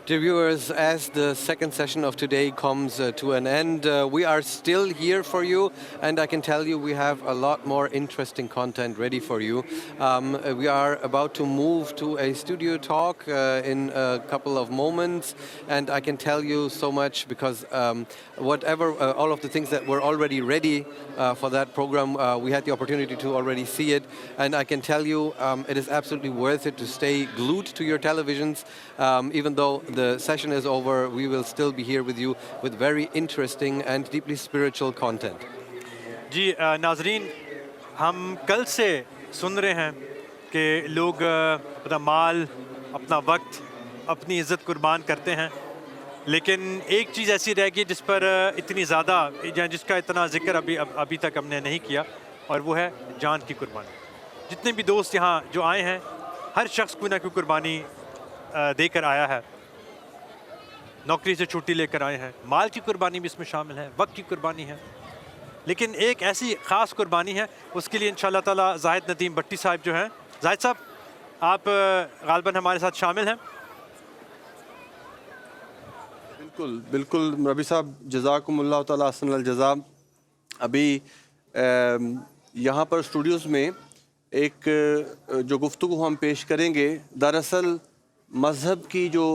Dear viewers, as the second session of today comes to an end, we are still here for you, and I can tell you we have a lot more interesting content ready for you. We are about to move to a studio talk in a couple of moments, and I can tell you so much because all of the things that were already ready for that program, we had the opportunity to already see it, and I can tell you it is absolutely worth it to stay glued to your televisions, even though the session is over, we will still be here with you with very interesting and deeply spiritual content. جی ناظرین، ہم کل سے سن رہے ہیں کہ لوگ اپنا مال، اپنا وقت، اپنی عزت قربان کرتے ہیں، لیکن ایک چیز ایسی رہ گئی جس پر اتنی زیادہ جس کا اتنا ذکر ابھی تک ہم نے نہیں کیا، اور وہ ہے جان کی قربانی. جتنے بھی دوست یہاں جو آئے ہیں، ہر شخص کوئی نہ کوئی قربانی دے کر آیا ہے. نوکری سے چھٹی لے کر آئے ہیں، مال کی قربانی بھی اس میں شامل ہے، وقت کی قربانی ہے، لیکن ایک ایسی خاص قربانی ہے، اس کے لیے انشاءاللہ تعالی زاہد ندیم بٹی صاحب جو ہیں. زاہد صاحب، آپ غالباً ہمارے ساتھ شامل ہیں. بالکل بالکل ربی صاحب، جزاکم اللہ تعالیٰ احسن الجزا. ابھی یہاں پر اسٹوڈیوز میں ایک جو گفتگو ہم پیش کریں گے، دراصل مذہب کی جو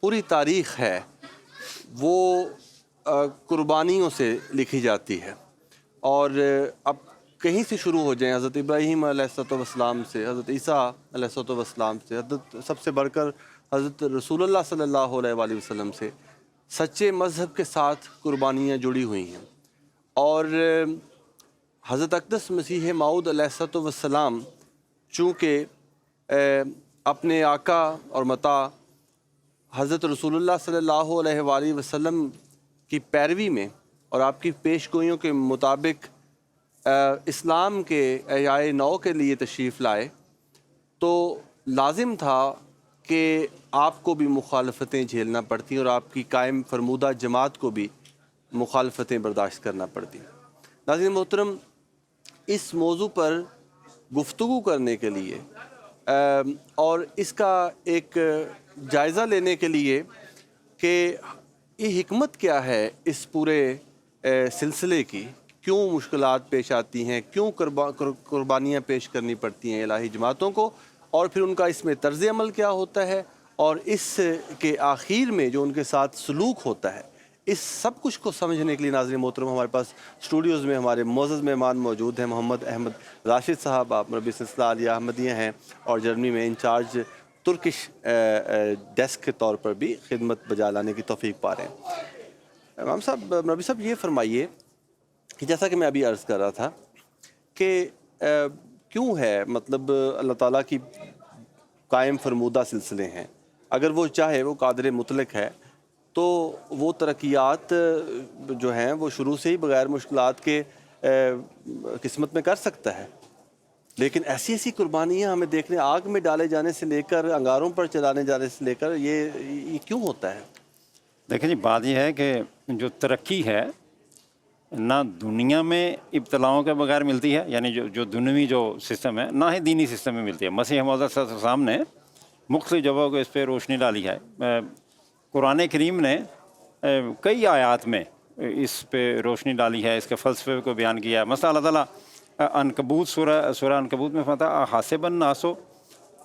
پوری تاریخ ہے وہ قربانیوں سے لکھی جاتی ہے. اور اب کہیں سے شروع ہو جائیں، حضرت ابراہیم علیہ السلام سے، حضرت عیسیٰ علیہ السلام سے، حضرت سب سے بڑھ کر حضرت رسول اللہ صلی اللہ علیہ وآلہ وسلم سے، سچے مذہب کے ساتھ قربانیاں جڑی ہوئی ہیں. اور حضرت اقدس مسیح موعود علیہ السلام چونکہ اپنے آقا اور متا حضرت رسول اللہ صلی اللہ علیہ وآلہ وسلم کی پیروی میں اور آپ کی پیش گوئیوں کے مطابق اسلام کے احیاء نو کے لیے تشریف لائے، تو لازم تھا کہ آپ کو بھی مخالفتیں جھیلنا پڑتی اور آپ کی قائم فرمودہ جماعت کو بھی مخالفتیں برداشت کرنا پڑتی. ناظرین محترم، اس موضوع پر گفتگو کرنے کے لیے اور اس کا ایک جائزہ لینے کے لیے کہ یہ حکمت کیا ہے اس پورے سلسلے کی، کیوں مشکلات پیش آتی ہیں، کیوں قربانیاں پیش کرنی پڑتی ہیں الہی جماعتوں کو، اور پھر ان کا اس میں طرز عمل کیا ہوتا ہے، اور اس کے آخر میں جو ان کے ساتھ سلوک ہوتا ہے، اس سب کچھ کو سمجھنے کے لیے ناظرین محترم ہمارے پاس اسٹوڈیوز میں ہمارے معزز مہمان موجود ہیں. محمد احمد راشد صاحب، آپ مربی سلسلہ عالیہ احمدیہ ہیں اور جرمنی میں انچارج ترکش ڈیسک کے طور پر بھی خدمت بجا لانے کی توفیق پا رہے ہیں. امام صاحب، مربی صاحب، یہ فرمائیے کہ جیسا کہ میں ابھی عرض کر رہا تھا کہ کیوں ہے مطلب اللہ تعالیٰ کی قائم فرمودہ سلسلے ہیں، اگر وہ چاہے، وہ قادر مطلق ہے، تو وہ ترقیات جو ہیں وہ شروع سے ہی بغیر مشکلات کے قسمت میں کر سکتا ہے، لیکن ایسی ایسی قربانیاں ہمیں دیکھنے، آگ میں ڈالے جانے سے لے کر انگاروں پر چلانے جانے سے لے کر یہ کیوں ہوتا ہے؟ دیکھیں جی، بات یہ ہے کہ جو ترقی ہے نہ دنیا میں ابتلاؤں کے بغیر ملتی ہے، یعنی جو دنیوی جو سسٹم ہے، نہ ہی دینی سسٹم میں ملتی ہے. مسیح موعود صلی اللہ علیہ وسلم نے مختلف جگہوں کو اس پہ روشنی ڈالی ہے. قرآن کریم نے کئی آیات میں اس پہ روشنی ڈالی ہے، اس کے فلسفے کو بیان کیا ہے. مثلا اللہ تعالیٰ عنکبوت سورہ عنکبوت میں فرماتا حاسب الناس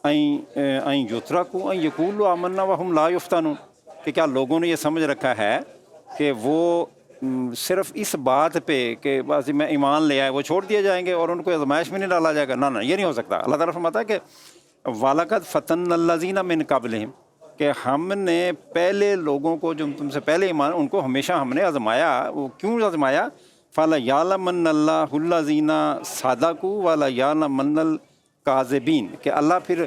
ان یترکوا ان یقولوا آمنا وہم لا یفتنون، کہ کیا لوگوں نے یہ سمجھ رکھا ہے کہ وہ صرف اس بات پہ کہ بس میں ایمان لے آئے وہ چھوڑ دیے جائیں گے اور ان کو آزمائش میں نہیں ڈالا جائے گا؟ نہ، یہ نہیں ہو سکتا. اللہ تعالیٰ فرماتا ہے کہ وَلَقَدْ فَتَنَّ الَّذِينَ مِن قَبْلِهِمْ، کہ ہم نے پہلے لوگوں کو جو تم سے پہلے ایمان، ان کو ہمیشہ ہم نے آزمایا. وہ کیوں آزمایا؟ فَلَيَعْلَمَنَّ اللَّهُ الَّذِينَ صَدَقُوا وَلَيَعْلَمَنَّ الْكَاذِبِينَ، کہ اللہ پھر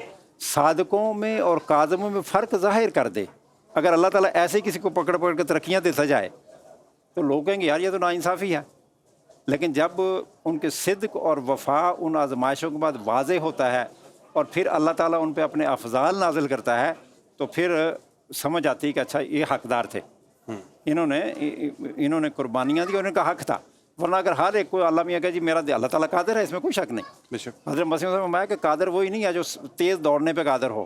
صادقوں میں اور کاذبوں میں فرق ظاہر کر دے. اگر اللہ تعالیٰ ایسے کسی کو پکڑ کے ترقیاں دیتا جائے تو لوگ کہیں گے یار یہ تو ناانصافی ہے. لیکن جب ان کے صدق اور وفا ان آزمائشوں کے بعد واضح ہوتا ہے اور پھر اللہ تعالیٰ ان پہ اپنے افضال نازل کرتا ہے، تو پھر سمجھ آتی ہے کہ اچھا یہ حقدار تھے، انہوں نے قربانیاں دی اور ان کا حق تھا. ورنہ اگر ہر ایک کو اللہ میاں کہ جی میرا اللہ تعالیٰ قادر ہے، اس میں کوئی شک نہیں. حضرت مسیح نے فرمایا کہ قادر وہی نہیں ہے جو تیز دوڑنے پہ قادر ہو،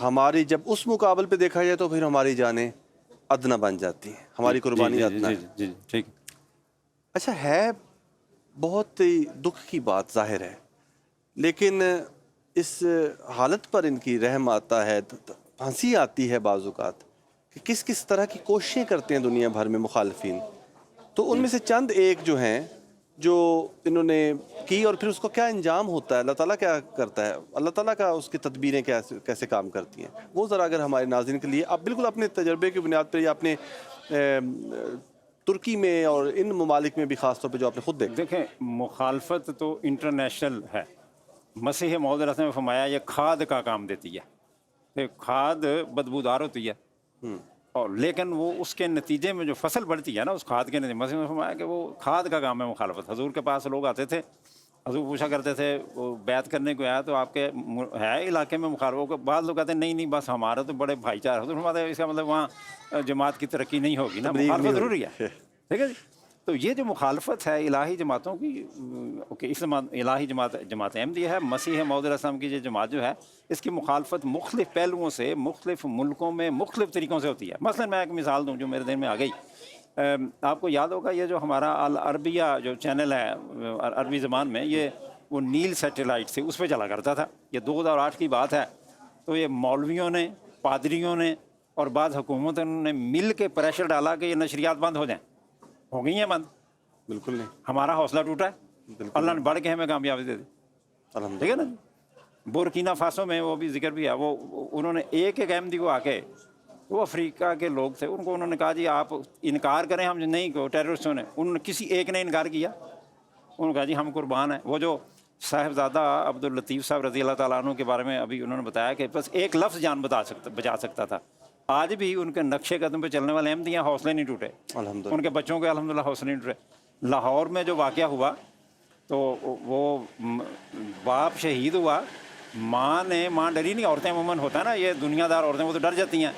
ہماری جب اس مقابل پہ دیکھا جائے تو پھر ہماری جانیں ادنا بن جاتی ہیں, ہماری قربانی ادنا ہے. جی ٹھیک. اچھا, ہے بہت ہی دکھ کی بات ظاہر ہے, لیکن اس حالت پر ان کی رحم آتا ہے, ہنسی آتی ہے بعض اوقات کہ کس کس طرح کی کوششیں کرتے ہیں دنیا بھر میں مخالفین. تو ان میں سے چند ایک جو ہیں جو انہوں نے کی, اور پھر اس کو کیا انجام ہوتا ہے, اللہ تعالیٰ کیا کرتا ہے, اللہ تعالیٰ کا اس کی تدبیریں کیسے کام کرتی ہیں, وہ ذرا اگر ہمارے ناظرین کے لیے آپ بالکل اپنے تجربے کی بنیاد پر یا اپنے ترکی میں اور ان ممالک میں بھی خاص طور پہ جو آپ نے خود دیکھیں, مخالفت تو انٹرنیشنل ہے. مسیح موعود علیہ السلام نے فرمایا یہ کھاد کا کام دیتی ہے, کھاد بدبودار ہوتی ہے, اور لیکن وہ اس کے نتیجے میں جو فصل بڑھتی ہے نا, اس کھاد کے نتیجے مسیح نے فرمایا کہ وہ کھاد کا کام ہے مخالفت. حضور کے پاس لوگ آتے تھے, حضور پوچھا کرتے تھے وہ بیعت کرنے کو آیا تو آپ کے ہے علاقے میں مخالفت, بعض لوگ کہتے ہیں نہیں بس ہمارا تو بڑے بھائی چارہ. حضور فرماتے ہیں اس کا مطلب وہاں جماعت کی ترقی نہیں ہوگی نا, مخالفت ضروری ہے. ٹھیک ہے جی. تو یہ جو مخالفت ہے الہی جماعتوں کی, اس الہی جماعت احمدیہ ہے, مسیح موعود علیہ السلام کی یہ جماعت جو ہے, اس کی مخالفت مختلف پہلوؤں سے مختلف ملکوں میں مختلف طریقوں سے ہوتی ہے. مثلا میں ایک مثال دوں جو میرے ذہن میں آ گئی. آپ کو یاد ہوگا یہ جو ہمارا العربیہ جو چینل ہے عربی زبان میں, یہ وہ نیل سیٹلائٹ سے اس پہ چلا کرتا تھا. یہ 2008 کی بات ہے. تو یہ مولویوں نے, پادریوں نے اور بعض حکومتوں نے مل کے پریشر ڈالا کہ یہ نشریات بند ہو جائیں. ہو گئی ہیں بند؟ بالکل نہیں. ہمارا حوصلہ ٹوٹا ہے, اللہ نے بڑھ کے ہمیں کامیابی دے دی. ٹھیک ہے نا. بورکینا فاسو میں وہ بھی ذکر بھی ہے, وہ انہوں نے ایک احمدی کو آ کے, وہ افریقہ کے لوگ تھے, ان کو انہوں نے کہا جی آپ انکار کریں, ہم نہیں کو ٹیررسٹوں نے, انہوں نے کسی ایک نے انکار کیا, انہوں نے کہا جی ہم قربان ہیں. وہ جو صاحبزادہ عبداللطیف صاحب رضی اللہ تعالیٰ عنہ کے بارے میں ابھی انہوں نے بتایا کہ بس ایک لفظ جان بچا سکتا تھا. آج بھی ان کے نقشے قدم پہ چلنے والے احمدیاں حوصلے نہیں ٹوٹے, ان کے بچوں کے الحمدللہ حوصلے نہیں ٹوٹے. لاہور میں جو واقعہ ہوا تو وہ باپ شہید ہوا, ماں ڈری نہیں. عورتیں عموماً ہوتا ہے نا یہ دنیا دار عورتیں, وہ تو ڈر جاتی ہیں.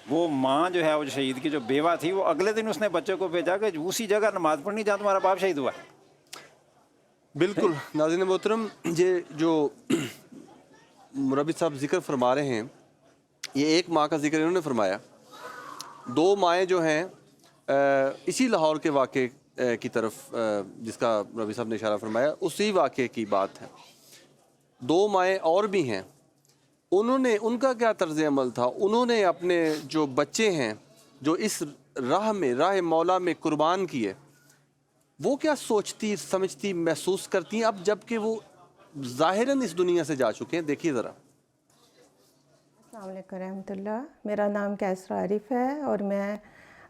وہ ماں جو ہے وہ شہید کی جو بیوہ تھی, وہ اگلے دن اس نے بچے کو بھیجا کہ اسی جگہ نماز پڑھنی جہاں تمہارا باپ شہید ہوا. بالکل. ناظرین محترم, یہ جو مربی صاحب ذکر فرما رہے ہیں, یہ ایک ماں کا ذکر انہوں نے فرمایا. 2 مائیں جو ہیں اسی لاہور کے واقعے کی طرف جس کا ربی صاحب نے اشارہ فرمایا, اسی واقعے کی بات ہے. 2 مائیں اور بھی ہیں, انہوں نے, ان کا کیا طرز عمل تھا, انہوں نے اپنے جو بچے ہیں جو اس راہ مولا میں قربان کیے, وہ کیا سوچتی سمجھتی محسوس کرتی ہیں اب جب کہ وہ ظاہراً اس دنیا سے جا چکے ہیں. دیکھیے ذرا. السلام علیکم رحمۃ اللہ. میرا نام کیسرا عارف ہے اور میں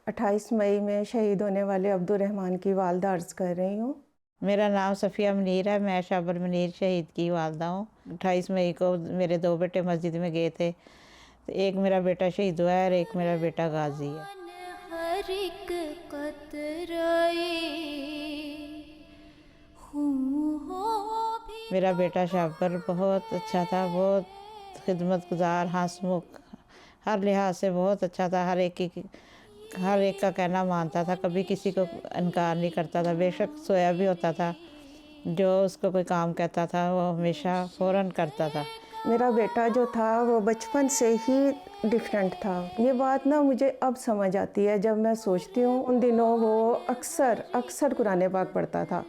28 مئی میں شہید ہونے والے عبدالرحمن کی والدہ عرض کر رہی ہوں. میرا نام صفیہ منیر ہے, میں شابر منیر شہید کی والدہ ہوں. 28 مئی کو میرے 2 بیٹے مسجد میں گئے تھے, ایک میرا بیٹا شہید ہوا ہے اور ایک میرا بیٹا غازی ہے. ہر ایک قطرے خون ہو بھی. میرا بیٹا شابر بہت اچھا تھا, بہت خدمت گزار, ہنسمکھ, ہر لحاظ سے بہت اچھا تھا. ہر ایک کا کہنا مانتا تھا, کبھی کسی کو انکار نہیں کرتا تھا. بے شک سویا بھی ہوتا تھا, جو اس کو کوئی کام کہتا تھا وہ ہمیشہ فوراً کرتا تھا. میرا بیٹا جو تھا وہ بچپن سے ہی ڈیفرنٹ تھا. یہ بات نا مجھے اب سمجھ آتی ہے جب میں سوچتی ہوں. ان دنوں وہ اکثر قرآن پاک پڑھتا تھا,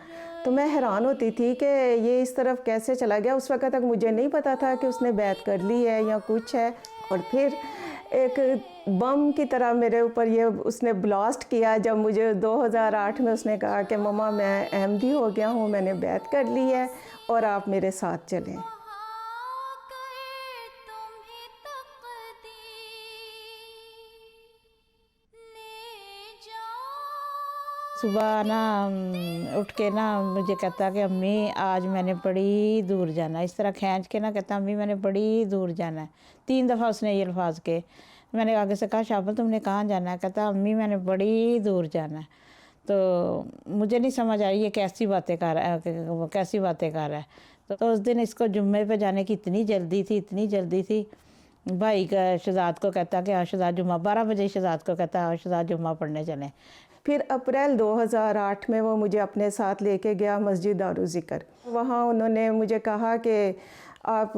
تو میں حیران ہوتی تھی کہ یہ اس طرف کیسے چلا گیا. اس وقت تک مجھے نہیں پتا تھا کہ اس نے بیعت کر لی ہے یا کچھ ہے. اور پھر ایک بم کی طرح میرے اوپر یہ اس نے بلاسٹ کیا جب مجھے 2008 میں اس نے کہا کہ مما میں احمدی ہو گیا ہوں, میں نے بیعت کر لی ہے اور آپ میرے ساتھ چلیں. صبح نا اٹھ کے نا مجھے کہتا کہ امی آج میں نے بڑی دور جانا ہے. اس طرح کھینچ کے نا کہتا امی میں نے بڑی دور جانا ہے. 3 دفعہ اس نے یہ الفاظ کے. میں نے آگے سے کہا شابر تم نے کہاں جانا ہے؟ کہتا امی میں نے بڑی دور جانا ہے. تو مجھے نہیں سمجھ آ رہی یہ کیسی باتیں کر رہا ہے. تو اس دن اس کو جمعے پہ جانے کی اتنی جلدی تھی. بھائی کا شہزاد کو کہتا کہ شہزاد جمعہ 12 بجے شہزاد کو کہتا شہزاد جمعہ پڑھنے چلیں. پھر اپریل 2008 میں وہ مجھے اپنے ساتھ لے کے گیا مسجد دارالذکر. وہاں انہوں نے مجھے کہا کہ آپ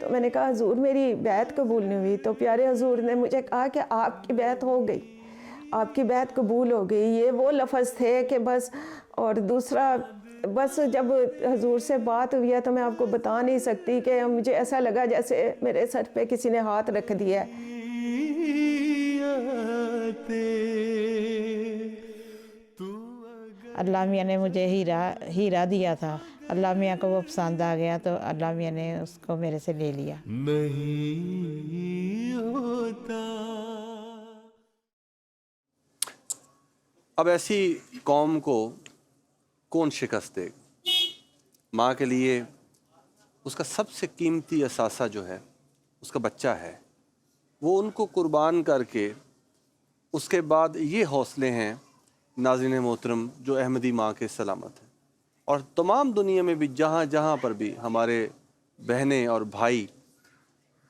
تو میں نے کہا حضور میری بیعت قبول نہیں ہوئی. تو پیارے حضور نے مجھے کہا کہ آپ کی بیعت ہو گئی, آپ کی بیعت قبول ہو گئی. یہ وہ لفظ تھے کہ بس. اور دوسرا بس جب حضور سے بات ہوئی ہے تو میں آپ کو بتا نہیں سکتی کہ مجھے ایسا لگا جیسے میرے سر پہ کسی نے ہاتھ رکھ دیا ہے. اللہ میاں نے مجھے ہیرا دیا تھا. اللہ میاں کو وہ پسند آ گیا تو اللہ میاں نے اس کو میرے سے لے لیا. نہیں ہوتا. اب ایسی قوم کو کون شکست دے گا؟ ماں کے لیے اس کا سب سے قیمتی اثاثہ جو ہے اس کا بچہ ہے. وہ ان کو قربان کر کے اس کے بعد یہ حوصلے ہیں ناظرین محترم جو احمدی ماں کے سلامت ہیں. اور تمام دنیا میں بھی جہاں جہاں پر بھی ہمارے بہنیں اور بھائی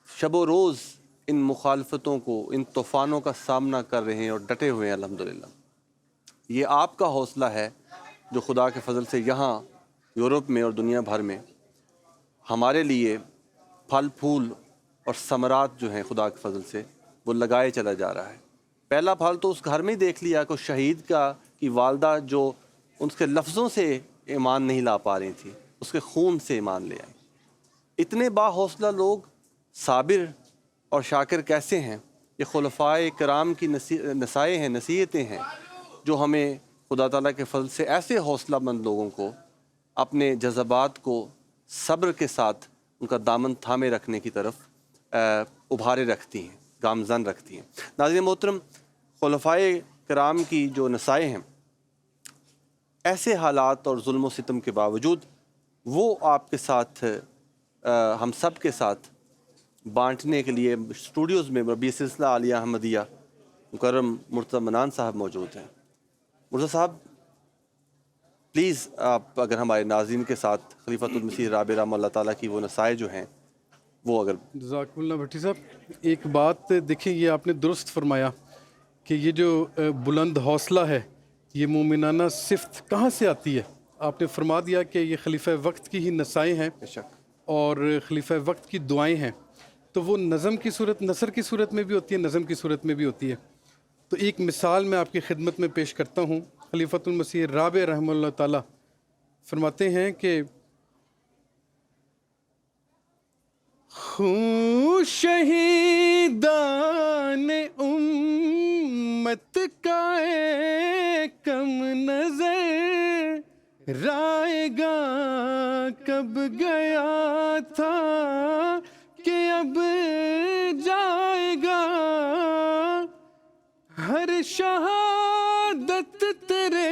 شب و روز ان مخالفتوں کو، ان طوفانوں کا سامنا کر رہے ہیں اور ڈٹے ہوئے ہیں الحمدللہ. یہ آپ کا حوصلہ ہے جو خدا کے فضل سے یہاں یورپ میں اور دنیا بھر میں ہمارے لیے پھل پھول اور ثمرات جو ہیں خدا کے فضل سے وہ لگائے چلا جا رہا ہے. پہلا پھل تو اس گھر میں ہی دیکھ لیا کہ شہید کی والدہ جو اس کے لفظوں سے ایمان نہیں لا پا رہی تھی، اس کے خون سے ایمان لے آئی. اتنے با حوصلہ لوگ صابر اور شاکر کیسے ہیں؟ یہ خلفائے کرام کی نصائح ہیں، نصیحتیں ہیں جو ہمیں خدا تعالیٰ کے فضل سے ایسے حوصلہ مند لوگوں کو اپنے جذبات کو صبر کے ساتھ ان کا دامن تھامے رکھنے کی طرف ابھارے رکھتی ہیں، گامزن رکھتی ہیں. ناظرین محترم، خلفائے کرام کی جو نصائح ہیں ایسے حالات اور ظلم و ستم کے باوجود وہ آپ کے ساتھ ہم سب کے ساتھ بانٹنے کے لیے اسٹوڈیوز میں ربیع سلسلہ عالیہ احمدیہ مکرم مرتضی منان صاحب موجود ہیں. مرتضی صاحب پلیز آپ اگر ہمارے ناظرین کے ساتھ خلیفۃ المسیح رابع رحمہ اللہ تعالیٰ کی وہ نصائح جو ہیں وہ اگر. جزاکم اللہ بھٹی صاحب، ایک بات دیکھیں، یہ آپ نے درست فرمایا کہ یہ جو بلند حوصلہ ہے یہ مومنانہ صفت کہاں سے آتی ہے. آپ نے فرما دیا کہ یہ خلیفہ وقت کی ہی نصائح ہیں اور خلیفہ وقت کی دعائیں ہیں. تو وہ نظم کی صورت، نثر کی صورت میں بھی ہوتی ہے، نظم کی صورت میں بھی ہوتی ہے. تو ایک مثال میں آپ کی خدمت میں پیش کرتا ہوں. خلیفۃ المسیح رابع رحمہ اللہ تعالیٰ فرماتے ہیں کہ خوں شہیدان امت کا کم نظر رائے گا کب گیا تھا کہ اب جائے گا. ہر شہادت تیرے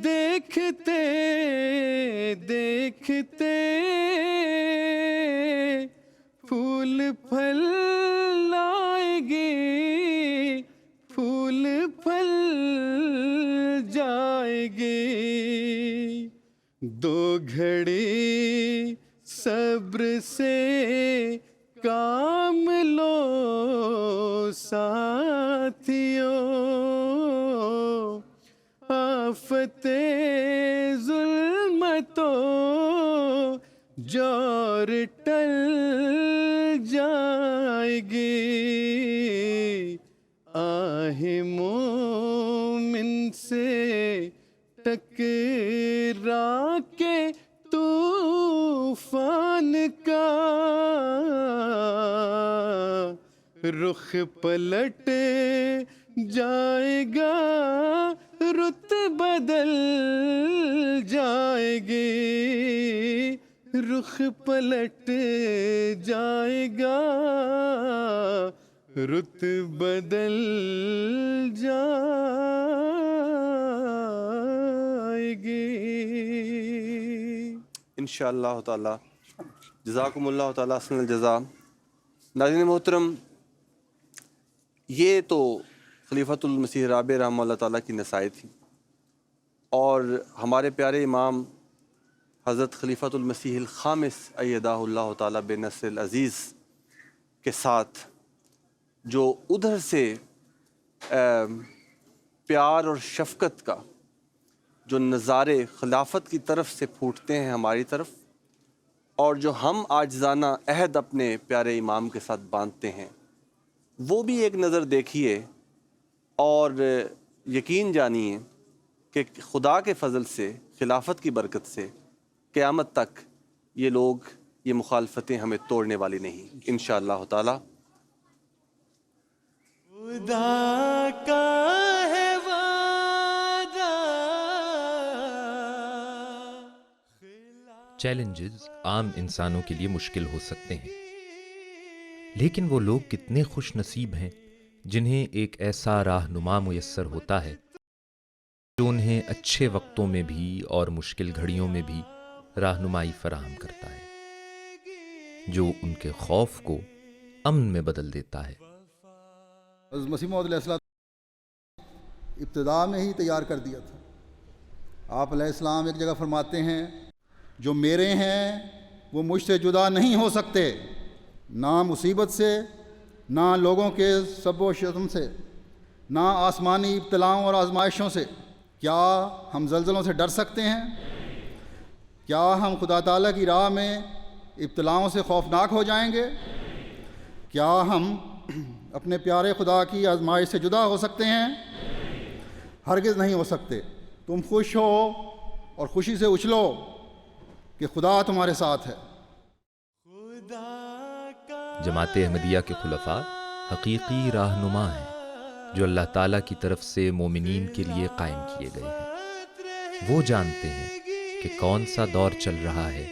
دیکھتے دیکھتے پھول پھل لائے گی، پھول پھل جائے گی. دو گھڑی صبر سے کام لو ساتھیوں، آفت ظلمتوں جور ٹل جائے گی. آہ مومن سے ٹکرا کے طوفان کا رخ پلٹ جائے گا، رت بدل جائے گی، رخ پلٹ جائے گا، رت بدل جائے گی. انشاءاللہ تعالی. جزاکم اللہ تعالی احسن الجزا. ناظرین محترم، یہ تو خلیفۃ المسیح رابع رحمہ اللہ تعالیٰ کی نصائح تھی اور ہمارے پیارے امام حضرت خلیفۃ المسیح الخامس ایدہ اللہ تعالیٰ بنصر العزیز کے ساتھ جو ادھر سے پیار اور شفقت کا جو نظارے خلافت کی طرف سے پھوٹتے ہیں ہماری طرف، اور جو ہم عاجزانہ عہد اپنے پیارے امام کے ساتھ باندھتے ہیں وہ بھی ایک نظر دیکھیے اور یقین جانیے کہ خدا کے فضل سے، خلافت کی برکت سے قیامت تک یہ لوگ، یہ مخالفتیں ہمیں توڑنے والی نہیں انشاءاللہ تعالی۔ خدا کا ہے وعدہ۔ چیلنجز عام انسانوں کے لیے مشکل ہو سکتے ہیں، لیکن وہ لوگ کتنے خوش نصیب ہیں جنہیں ایک ایسا رہنما میسر ہوتا ہے جو انہیں اچھے وقتوں میں بھی اور مشکل گھڑیوں میں بھی رہنمائی فراہم کرتا ہے، جو ان کے خوف کو امن میں بدل دیتا ہے۔ حضرت مسیح موعود علیہ السلام ابتدا میں ہی تیار کر دیا تھا۔ آپ علیہ السلام ایک جگہ فرماتے ہیں جو میرے ہیں وہ مجھ سے جدا نہیں ہو سکتے، نہ مصیبت سے، نہ لوگوں کے سب و شتم سے، نہ آسمانی ابتلاؤں اور آزمائشوں سے۔ کیا ہم زلزلوں سے ڈر سکتے ہیں؟ کیا ہم خدا تعالیٰ کی راہ میں ابتلاؤں سے خوفناک ہو جائیں گے؟ کیا ہم اپنے پیارے خدا کی آزمائش سے جدا ہو سکتے ہیں؟ ہرگز نہیں ہو سکتے۔ تم خوش ہو اور خوشی سے اچھلو کہ خدا تمہارے ساتھ ہے۔ جماعت احمدیہ کے خلفاء حقیقی رہنما ہیں جو اللہ تعالیٰ کی طرف سے مومنین کے لیے قائم کیے گئے ہیں۔ وہ جانتے ہیں کہ کون سا دور چل رہا ہے،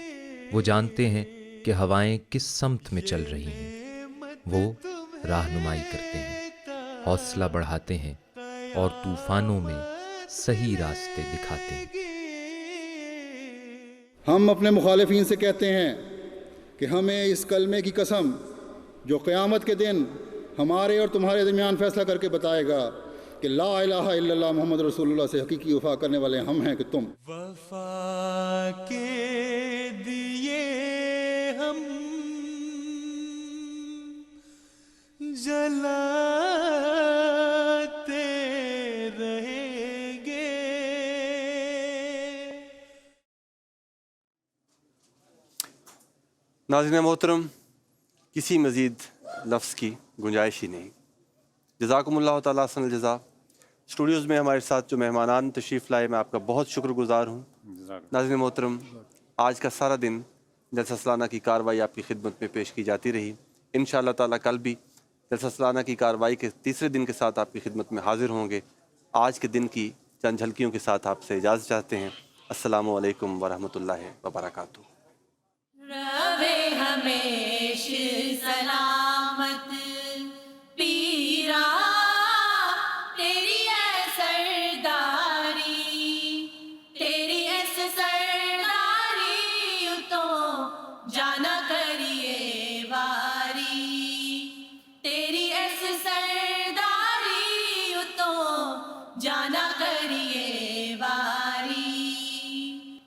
وہ جانتے ہیں کہ ہوائیں کس سمت میں چل رہی ہیں۔ وہ رہنمائی کرتے ہیں، حوصلہ بڑھاتے ہیں اور طوفانوں میں صحیح راستے دکھاتے ہیں۔ ہم اپنے مخالفین سے کہتے ہیں کہ ہمیں اس کلمے کی قسم جو قیامت کے دن ہمارے اور تمہارے درمیان فیصلہ کر کے بتائے گا کہ لا الہ الا اللہ محمد رسول اللہ سے حقیقی وفا کرنے والے ہم ہیں کہ تم۔ وفا کے دیے ہم جلاتے رہیں گے۔ ناظرین محترم، کسی مزید لفظ کی گنجائش ہی نہیں۔ جزاکم اللہ تعالیٰ حسن الجزا۔ اسٹوڈیوز میں ہمارے ساتھ جو مہمانان تشریف لائے، میں آپ کا بہت شکر گزار ہوں۔ ناظرین محترم، آج کا سارا دن جلسہ سالانہ کی کارروائی آپ کی خدمت میں پیش کی جاتی رہی۔ انشاءاللہ تعالیٰ کل بھی جلسہ سالانہ کی کارروائی کے تیسرے دن کے ساتھ آپ کی خدمت میں حاضر ہوں گے۔ آج کے دن کی چند جھلکیوں کے ساتھ آپ سے اجازت چاہتے ہیں۔ السلام علیکم ورحمۃ اللہ وبرکاتہ۔ رہے ہمیش سلامت پیرا تیری ہے سرداری، تیری ایس سرداری تو جانا کریے واری، تیری ایس سرداری تو جانا کریے واری،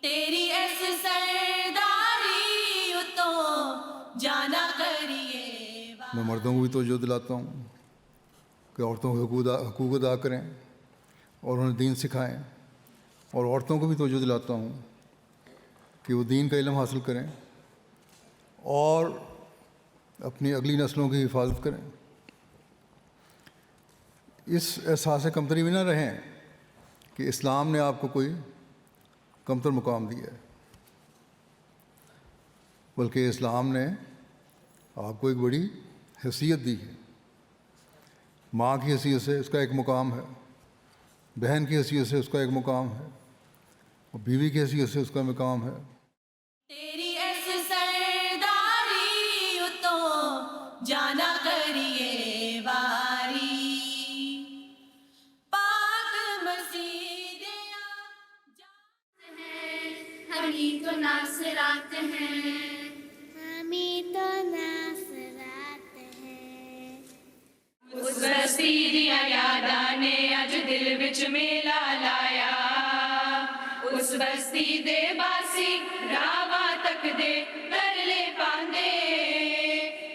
تیری ایس سرداری تو جانا کریے واری۔ میں مردوں کو بھی توجہ دلاتا ہوں کہ عورتوں کے حقوق ادا کریں اور انہیں دین سکھائیں، اور عورتوں کو بھی توجہ دلاتا ہوں کہ وہ دین کا علم حاصل کریں اور اپنی اگلی نسلوں کی حفاظت کریں۔ اس احساس کمتری میں نہ رہیں کہ اسلام نے آپ کو کوئی کمتر مقام دیا ہے، بلکہ اسلام نے آپ کو ایک بڑی حیثیت دی ہے۔ ماں کی حیثیت سے اس کا ایک مقام ہے، بہن کی حیثیت سے اس کا ایک مقام ہے، اور بیوی کی حیثیت سے اس کا مقام ہے۔ تیری ایس سرداری تو جانا کریے واری، پاک مسیحیاں ہم ہی تو ناصرات ہیں، ہم ہی تو ناصرات ہیں۔ اس بستی دیا یاداں نے اج دل وچ میلا لایا، اس بستی دے باسی راواں تک دے ترلے پاندے،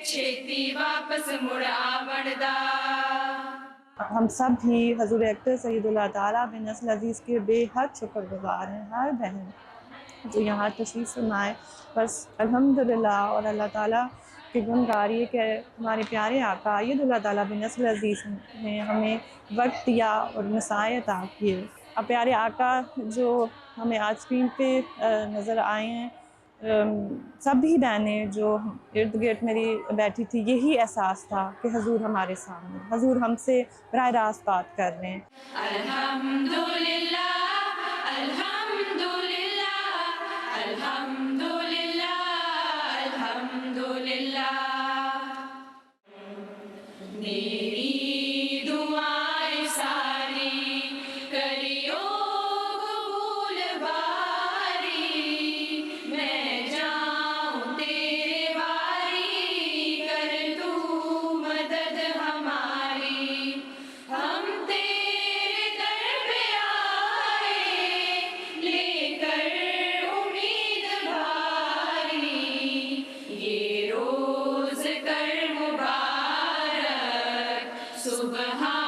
چھیتی واپس مڑ آون دا۔ ہم سب بھی حضور اکرم سید اللہ تعالیٰ بن نسل عزیز کے بے حد شکر گزار ہیں، ہر بہن جو یہاں تشریف فرمائے. بس الحمدللہ اور اللہ تعالیٰ کی گنگاری ہے کہ ہمارے پیارے آقا عید اللہ تعالیٰ بن نصر العزیز نے ہمیں وقت دیا اور مسائل عطا کیے. اب پیارے آقا جو ہمیں آج اسکرین پہ نظر آئے ہیں، سبھی بہنیں جو ارد گرد میری بیٹھی تھی، یہی احساس تھا کہ حضور ہمارے سامنے، حضور ہم سے براہ راست بات کر رہے ہیں. الحمدللہ الحمدللہ الحمدللہ الحمدللہ. میری دعائیں ساری کریو قبول باری، میں جاؤں تیرے واری، کر تو مدد ہماری. ہم تیرے در پہ آئے لے کر امید بھاری، یہ روز کر مبارک سبحان